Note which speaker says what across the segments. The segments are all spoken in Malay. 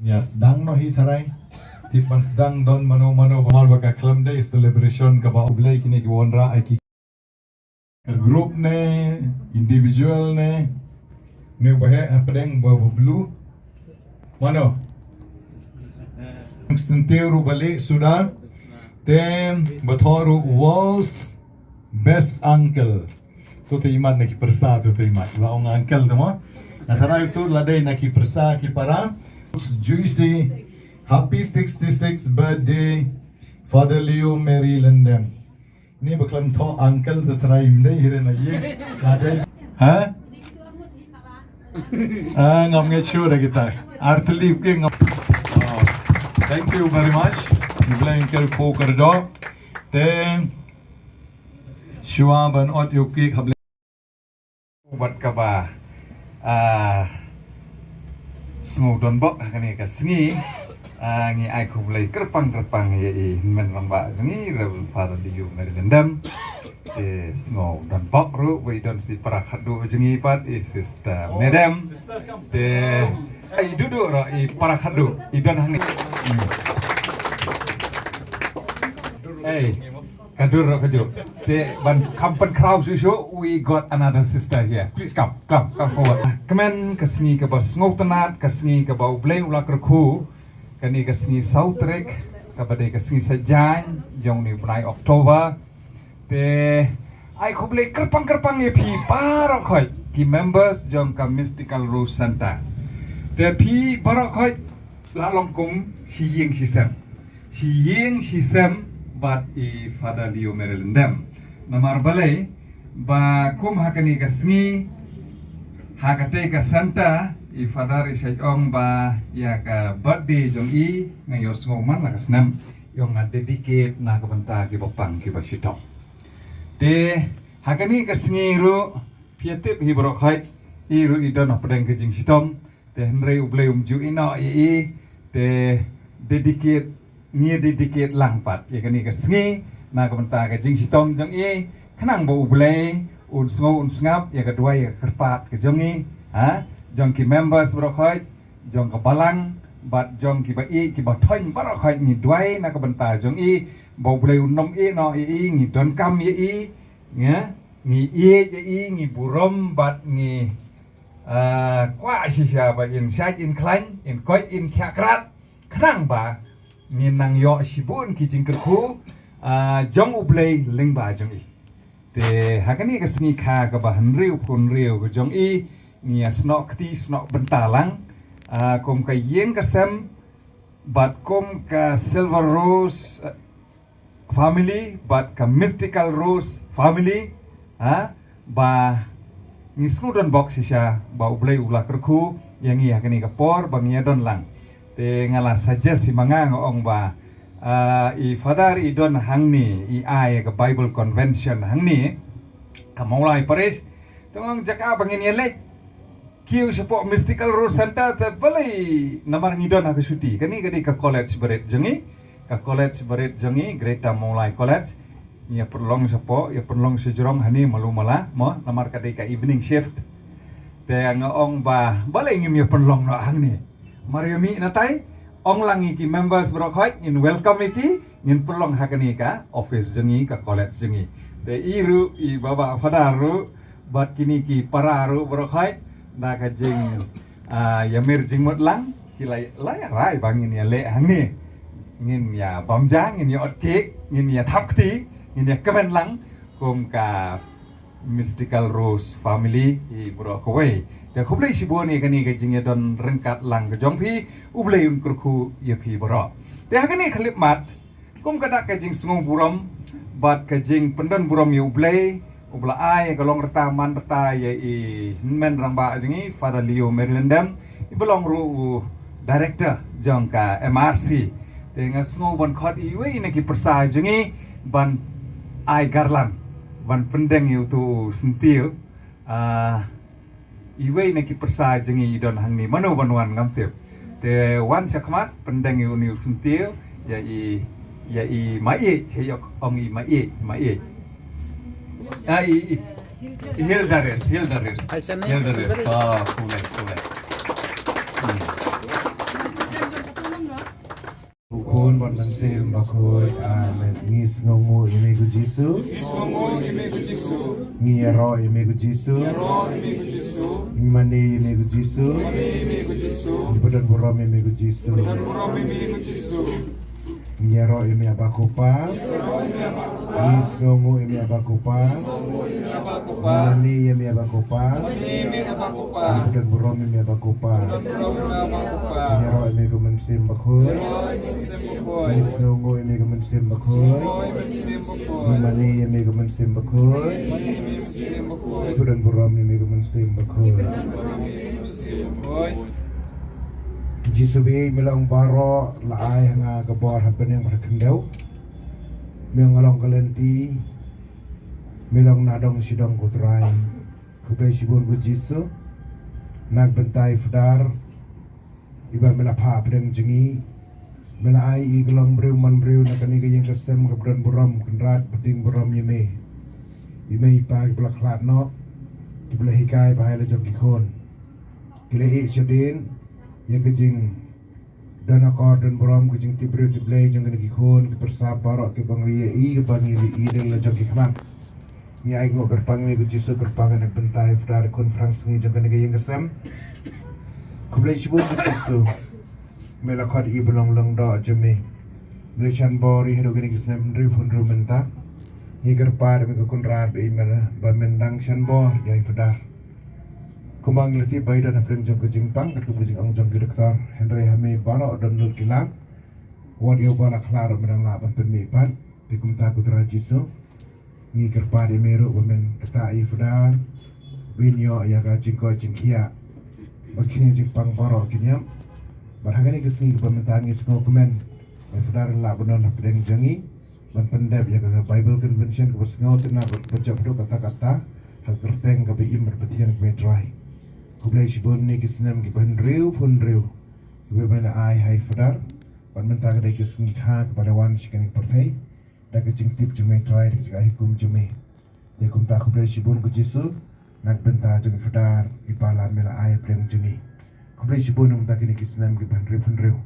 Speaker 1: Ya sedang no hi tharai tipan sedang don mano bamal baka kelam day celebration ka ba ublay kini ki wonra ai ki group ne individual ne bahe apdeng ba blue mano sentiru balik sudah tem bathoru was best uncle tu iman na ki persa tu iman la ong uncle tamo na tharai tu ladai na ki persa ki para Juicy, happy 66th birthday, Father Leo Mary Lendem. Ni baklan to uncle the time day here na ye. Ada, ha? Ngam nge show dah kita. Artli ke ngam. Thank you very much. Iblang ker po kerdo. Then, Shua ban ot yuki khable. Buat kaba. Semua don bok kani ka sengi ngi ai khum lei kerpang ye i men lamba sengi revel father di yu meri dendam semua don bok ru we don si para khadu jengi pat i sister madam ai duduk ro i para khadu i don hangi kadur ro kaju ban kampen crowd susu we got another sister here please come forward kemen kesni ke bos ngautanat kesni ke bau blei ulah kerku kani kesni sautrek kabade kesni sejan jong ni bulan Oktober te ai ko blei kerpang ye pi parok khoi ki members jong ka mystical rose center te pi parok khoi la longkum hiying hisem bat i Father Leo Merelendem namar balai ba kum hakani kasngi hakate ka santa i Father Isayong ba ya ka birthday jong i ngayos ngoman la kasnam yong nga dedicate na kabanta ki bopang ki basitong te hakani kasngi ru piatip hi borok hai i ru idon pedang ke jing sitom te henrei ublei umju ino i te dedicate dedicate langpat ya kani ka sengi na kabanta ka jing sitom jong i khanang bo ublei un sngap ya kedua ya kerpat ke jong i ha jong ki members brokhoi jong ka balang bat jong ki ba i ki ba thoin barokhoi ni duai na kabanta jong i bo ublei unom i no i ngi don kam i nya ngi i ngi burom bat ngi kwa shisha ba in shai in klein in koi in khakrat khanang ba ni nang yo sibun ki jing kerku jong ublei lingba jong i te hakani ka sngi kha ka bahan riu pun riu ko jong i ni snok ti snok bentalang kom ka yeng ka sem bat kom ka silver rose family bat ka mystical rose family ba ni snudon box sisha ba ublei ulah kerku yang i hakani ka por bang ya don lang te ngala suggest si manga ngong ba i Father i don hangni i ai ka Bible convention hangni ka maulai paris tong jaka bangin yele kiu sepo mystical rose center te balai namar ngidon ha suti kani ka college berit jengi Greta Maulai College ya perlong sepo ya perlong sejrong hani malumala mo namar kadai ka evening shift te ngong ba balai ngim ya perlong no hangni Mariami natai ong langi ki members brokhoi in welcome iki in pelong hakani ka office jengi ka college jengi te iru i baba fadaru bat kini ki pararu brokhoi na ka jing yamir jing mot lang ki lai rai bangin ya le hangni ngin ya bamjang ngin ya ot cake ngin ya thapti ngin ya kemen lang kum ka mystical rose family i brokhoi te khublei siboni kani ka jing don rengkat lang ke jong phi ublei un kurku ye phi boro te hakani khlip mat kum kada ka jing sngong burom bat ka jing pendon burom ye ublei ubla ai ka long rta man rta ye i men ramba jingi Father Leo Merlendam i belong ru director jong ka MRC te nga sngong bon khot i we ne ki persa jingi ban ai garlan ban pendeng yu tu sentil iwe na ki persa jengi don hangni mano banwan ngamtep te wan sakmat pendeng yu niu suntil ya i mai cheyok ong i mai hildares kulai
Speaker 2: bon man sem bakoy amen ngis ngongu imego Jisu ngiro imego Jisu ngimani imego Jisu ngibodon borom imego Jisu ngiro imi abakopa ngis ngongu imi abakopa ngimani imi abakopa ngibodon borom imi abakopa ngiro imego man sem bakoy ngis ngongu imego man sem bakoy ngimani imego man sem bakoy ngibodon borom imego man sem bakoy Jisu bi milang baro laay nga gabor hapen yang berkendau milang along kalenti milang nadong sidong kutray kubay sibun ku Jisu nagbentay fdar iba milapha pedeng jengi milay iglong brew man brew na kaniga yang kasem kabran buram kendrat peting buram yeme ipag belaklat no ibelah hikay bahaya jog gikon kilai syadin yang kejing dan akor dan beram kejing tibre tible jang kena gikon kepersabar ke bangri ke bangri dan lajak hikmah ni ai ngok gerpang ku Jisu gerpang nak bentai fdar konferensi ni jang kena yang kesam kublai sibuk ku Jisu melakot i belong long do jeme Malaysian bori hero kena kisnam ndri fundru menta ni gerpar me ko konrad be imara ba mendang shan bor yai fdar Kumang leti bayi dan apreng jong kejimpang kat kebujing ang jong direktor Henry Hame Baro dan Nur Kilang wadio bala klaro menang laban pemipan pikum takut Jisu ngi kerpadi meru wamen ketai fdar binyo ayaga jingko jingkia bakini jingpang Baro kinyam barhagani kesini kepementangi semua kemen fdar laban apreng jangi ban pendep yaga Bible Convention kebusngau tenar berjab do kata-kata hal terteng ke biim berbetian ke medrai kublai sibun ni kisnam ki bandriu fundriu kublai bana ai hai fadar ban mentang dai kisni kha kepada wan sikani partai dak jing tip jeme try dak jai hukum jeme de kum ta kublai sibun ku Jisu nak benta jeng fadar ipala mela ai prem jemi kublai sibun um tak ni kisnam ki bandriu fundriu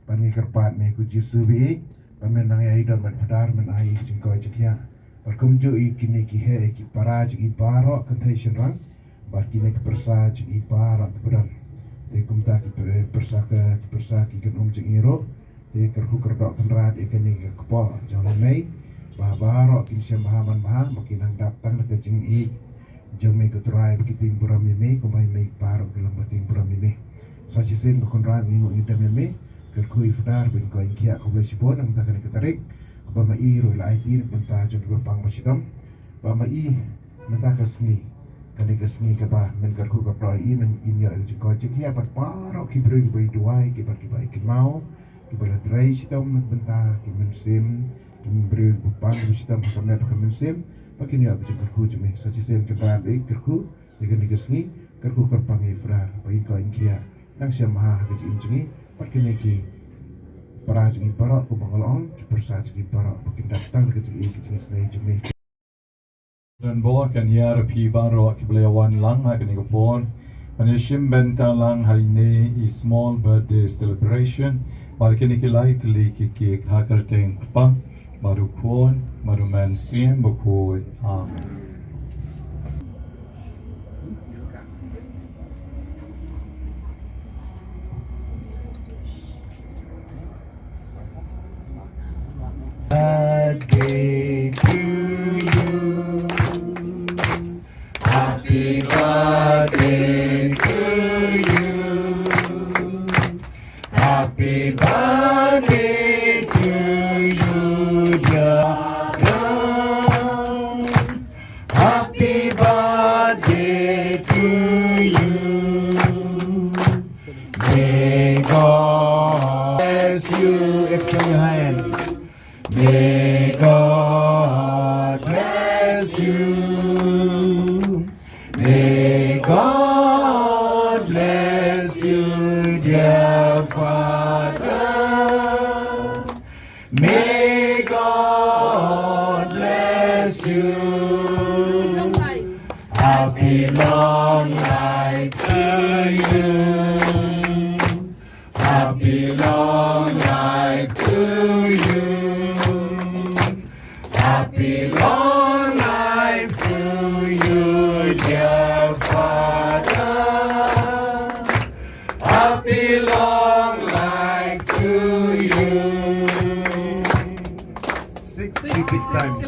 Speaker 2: ban ngi kerpat me ku Jisu bi ban menang ai don ban fadar men ai jing ko jekya berkum ju i kini ki he ki paraj i baro kantai shenrang baki nek persa jing ipara keberan te kumta ki persa ki kan jing iro te kerku kerdok kenrat ikan ni kepo jalan mei babaro ki syam bahaman bah makin nang datang ke jing i jome ke turai baki ting buram meme kumai mei paro dalam bating buram meme saci sen ko konrat ngi ngi dam meme kerku ifdar bin ko inkia ko besipon nang takani ketarik bama i ro la IT benta jong berpang masidam bama i mentakasni kani kesni ke bah men kerku ke proi men inyo jing ko jing ya pat paro ki bring bai duai ki pat ki bai ki mau ki bala trai sidam benta ki men sim ki bring bupan sidam pernah ke men sim pakin ya jing kerku jeme saci sen ke ban ik kerku kani kesni kerku kerpang ifrar bai ko inkia nang syam ha ke jingi pat kini ki para jing para ko bangalong ki persa jing para pakin datang ke jing snai jeme
Speaker 3: dan bawa kan hiar pi baro kiblewan lang ha kan ikopon panishim benta lang hari ni i small birthday celebration mal kini ki lightly ki hakar teng pa baru kon baru man sim bako amen
Speaker 2: birthday to you. Happy birthday to you. Happy birthday to you, dear girl. Happy birthday to you. May God bless you. Extend your hand. May God bless you. May God bless you, dear Father. May God bless you. Happy long life to you. Happy long life to you.
Speaker 3: this time.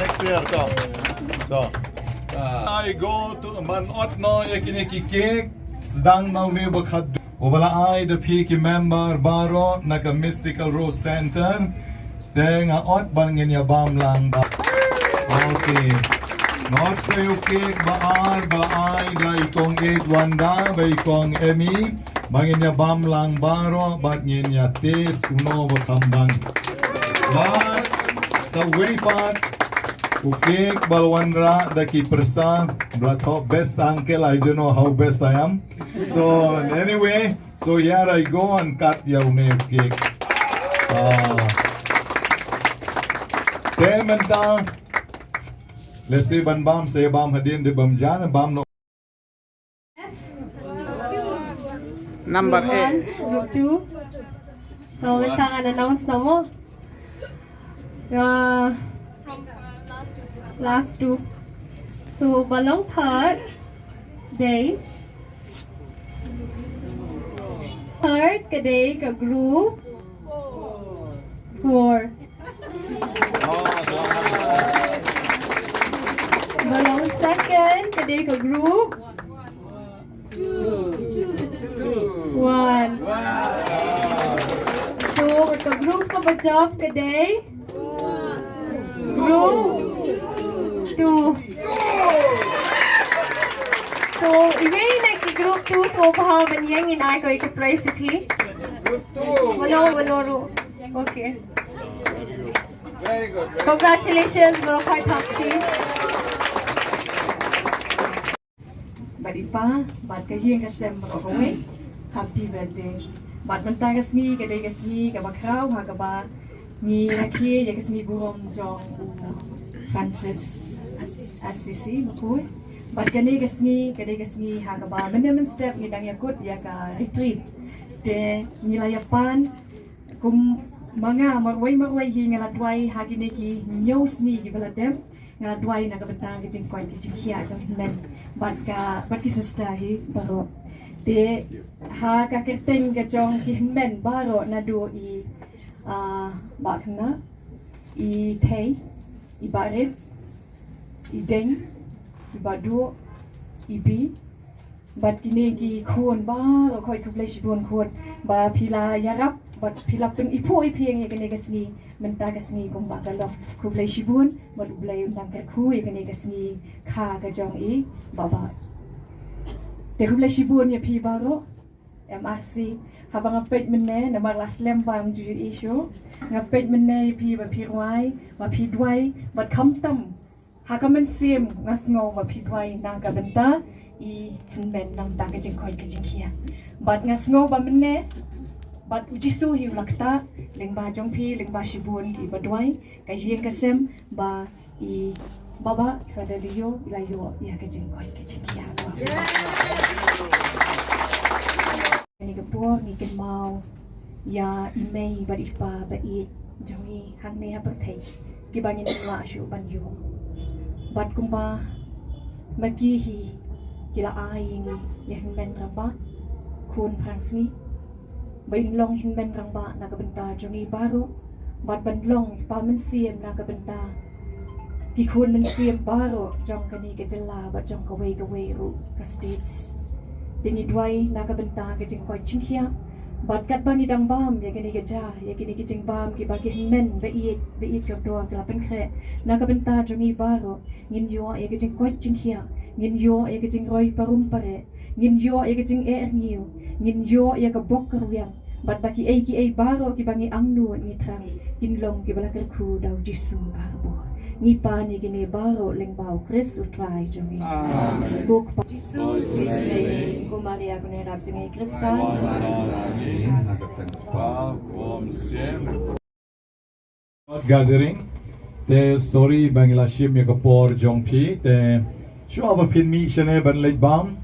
Speaker 3: Next year, so. I go to Manot no yakiniki cake, sedang mau ni berkat. Ubala I the PK member baro naka Mystical Rose Center. Steng ot bangin ya bam lang ba. Okay. Not sa cake baar ba I da ikong 8 wanda ba ikong Emmy. Bangin ya bam lang baro bat ngin ya tes uno bakambang. But sa way part Ukik balwanra daki persa blato best uncle. I don't know how best I am. So anyway, so here I go and cut your cake. Tementa. Let's see ban bam say bam hadin de bam jan bam no.
Speaker 4: Number
Speaker 5: 1,
Speaker 4: 8.
Speaker 5: group 2. So, basta ang announce na mo. Last two. So, balong third day. Third ka day ka group 4. Balong second ka day ka group 1. So, ka group ka ba job ka day? Group 2. So, ibigay na group 2 so bahang banyang inay ko ika-price if Group 2. Manoro. Okay.
Speaker 4: Very good.
Speaker 5: Congratulations, Morokai Top Team. Badi pa, bad ka hiyang kasem makakaway. Happy birthday. Bad man tayo kasmi, kaday kasmi, kabakraw, hagaba. Ni laki, ya kasmi burom jong Francis Assisi, makuy. Bad kanay kasmi, hagaba. Manaman step, nidang yakut, ya ka retreat. De, nilayapan, kum mga marway hingaladway, haginiki, nyos ni, gibaladem. Ngaladway, nagabantang kijing kway, kijing hiya, jong hinmen. Bad ki sastahi, baro. De, ha kakirting kajong hinmen, baro, nado i, bakna, i tay, i barif, i deng, i badu, i bi, bat kini ki kuon ba lo koi kublai shibun kuon ba pila yarap bat pila pun ipu ipieng ya kene kasni menta kasni kum ba galo kublai shibun bat kublai undang ka ku ya kene kasni kha ka jong i baba te kublai shibun ya pi baro MRC habang apet menne na malas lembam ju issue ngapet menne pi ba pi rwai ba pi dwai bat kamtam hakaman sim ngasngo ba pi dwai na ka benta I henben nang ta kajing koi kajing kia. Bat ngasngo ba menne, bat ujisu hiu lakta, ling ba jongpi, ling ba shibun ki badwai, kajing kasem ba I baba kada liyo ilayo ya kajing koi kajing kia. Ni kapur ni kenmau ya imei ba ipa ba I jongi hangne ha perthai ki bangin la shu banyo. Bat kumba magihi kila aing ya hinben ramba kun prangsni bainlong hinben ramba nakabenta jongi baru bat banlong pamen siem nakabenta ki kun men siem baru jong kani ke jela bat jong kawai ru ka states dingi dwai nakabenta ke jing koi chinghia bat kat bani dang bam ya kani ke ja ya kini ke jing bam ki bagi hinben be it ka do kala pen kre nakabenta jongi baru ngin yo ya ke jing koi chinghia ngin yo ya kajing roi parum pare ngin yo ya kecing ngiu ngin yo ya ke bok kerwiang bat baki ki baro ki bangi angnu ni trang kin long ki balakar ku dau jisu barbo ni pa ni gini baro leng bau Chris utrai jami buk pa jisu ku Maria ku ne rab jami Krista
Speaker 3: gathering te story Bangladesh mi kapor jongpi te shu aba pin mi shane ban lek bam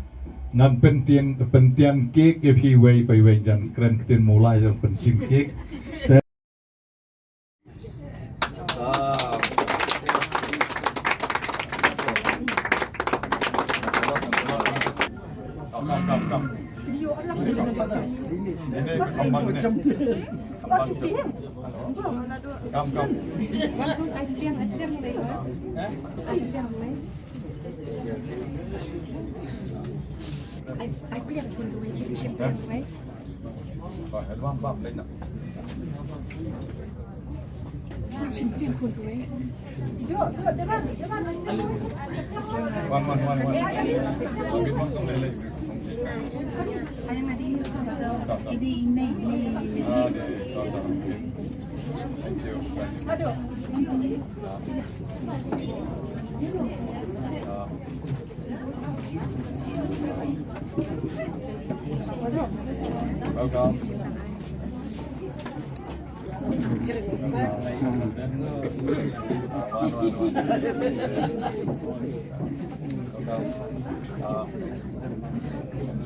Speaker 3: nan pentian cake if he way by way jan kren tin mulai jan pentin cake
Speaker 5: I beli yang pun dua kitchen right simple pun dua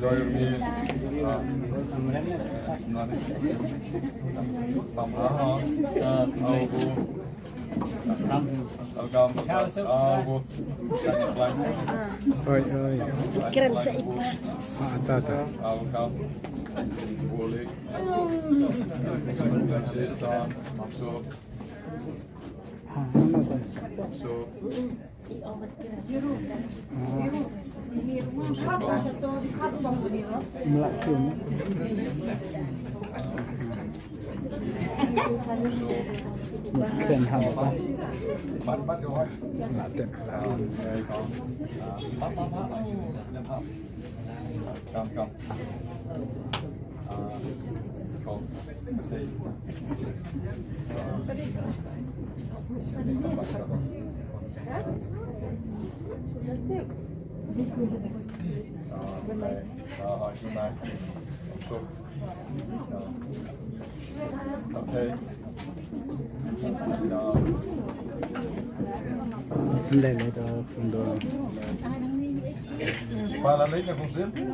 Speaker 3: enjoy your meal.
Speaker 6: Keren siya ipa.
Speaker 4: Keren hal apa?
Speaker 3: Para la ley, ¿me consiente?